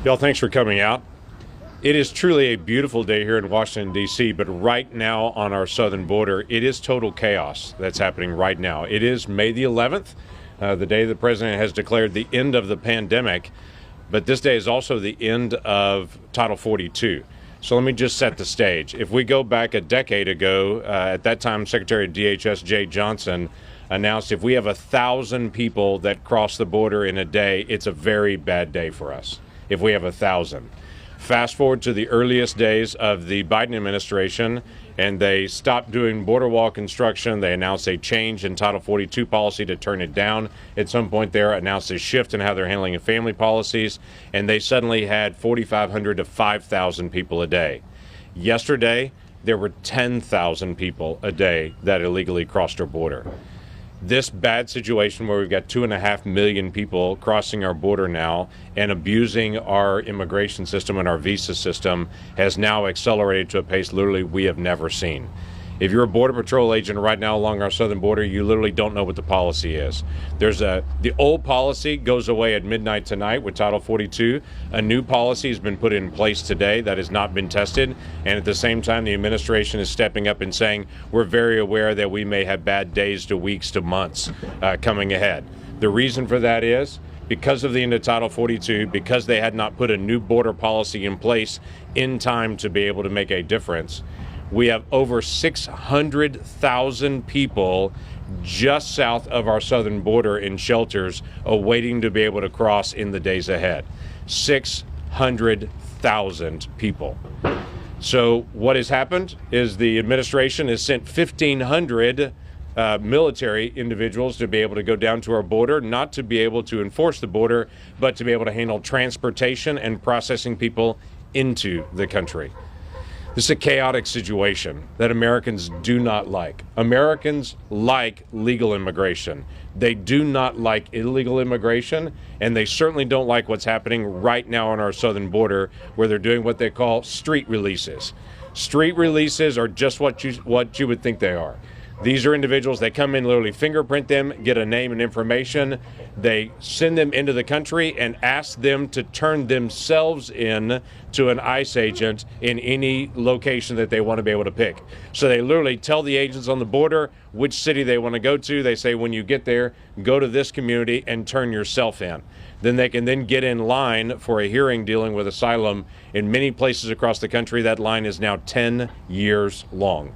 Y'all, thanks for coming out. It is truly a beautiful day here in Washington, D.C., but right now on our southern border, it is total chaos that's happening right now. It is May the 11th, the day the president has declared the end of the pandemic, but this day is also the end of Title 42. So let me just set the stage. If we go back a decade ago, at that time, Secretary of DHS Jay Johnson announced if we have 1,000 people that cross the border in a day, it's a very bad day for us. If we have 1,000. Fast forward to the earliest days of the Biden administration, and they stopped doing border wall construction. They announced a change in Title 42 policy to turn it down. At some point there, announced a shift in how they're handling family policies, and they suddenly had 4,500 to 5,000 people a day. Yesterday, there were 10,000 people a day that illegally crossed our border. This bad situation where we've got 2.5 million people crossing our border now and abusing our immigration system and our visa system has now accelerated to a pace literally we have never seen. If you're a Border Patrol agent right now along our southern border, you literally don't know what the policy is. The old policy goes away at midnight tonight with Title 42. A new policy has been put in place today that has not been tested. And at the same time, the administration is stepping up and saying, we're very aware that we may have bad days to weeks to months coming ahead. The reason for that is because of the end of Title 42, because they had not put a new border policy in place in time to be able to make a difference. We have over 600,000 people just south of our southern border in shelters awaiting to be able to cross in the days ahead. 600,000 people. So what has happened is the administration has sent 1,500 military individuals to be able to go down to our border, not to be able to enforce the border, but to be able to handle transportation and processing people into the country. This is a chaotic situation that Americans do not like. Americans like legal immigration. They do not like illegal immigration, and they certainly don't like what's happening right now on our southern border, where they're doing what they call street releases. Street releases are just what you would think they are. These are individuals, they come in, literally fingerprint them, get a name and information. They send them into the country and ask them to turn themselves in to an ICE agent in any location that they want to be able to pick. So they literally tell the agents on the border which city they want to go to. They say, when you get there, go to this community and turn yourself in. Then they can then get in line for a hearing dealing with asylum. In many places across the country, that line is now 10 years long.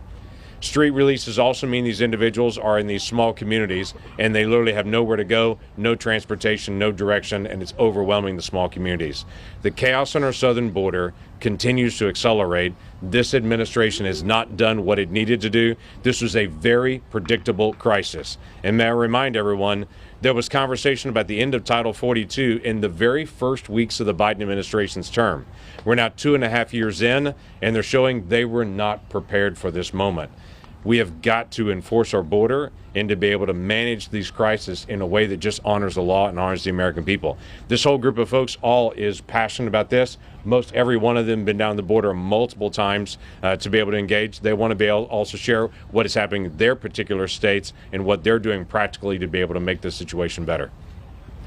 Street releases also mean these individuals are in these small communities and they literally have nowhere to go, no transportation, no direction, and it's overwhelming the small communities. The chaos on our southern border continues to accelerate. This administration has not done what it needed to do. This was a very predictable crisis. And may I remind everyone, there was conversation about the end of Title 42 in the very first weeks of the Biden administration's term. We're now 2.5 years in, and they're showing they were not prepared for this moment. We have got to enforce our border and to be able to manage these crises in a way that just honors the law and honors the American people. This whole group of folks all is passionate about this. Most every one of them been down the border multiple times to be able to engage. They want to be able to also share what is happening in their particular states and what they're doing practically to be able to make this situation better.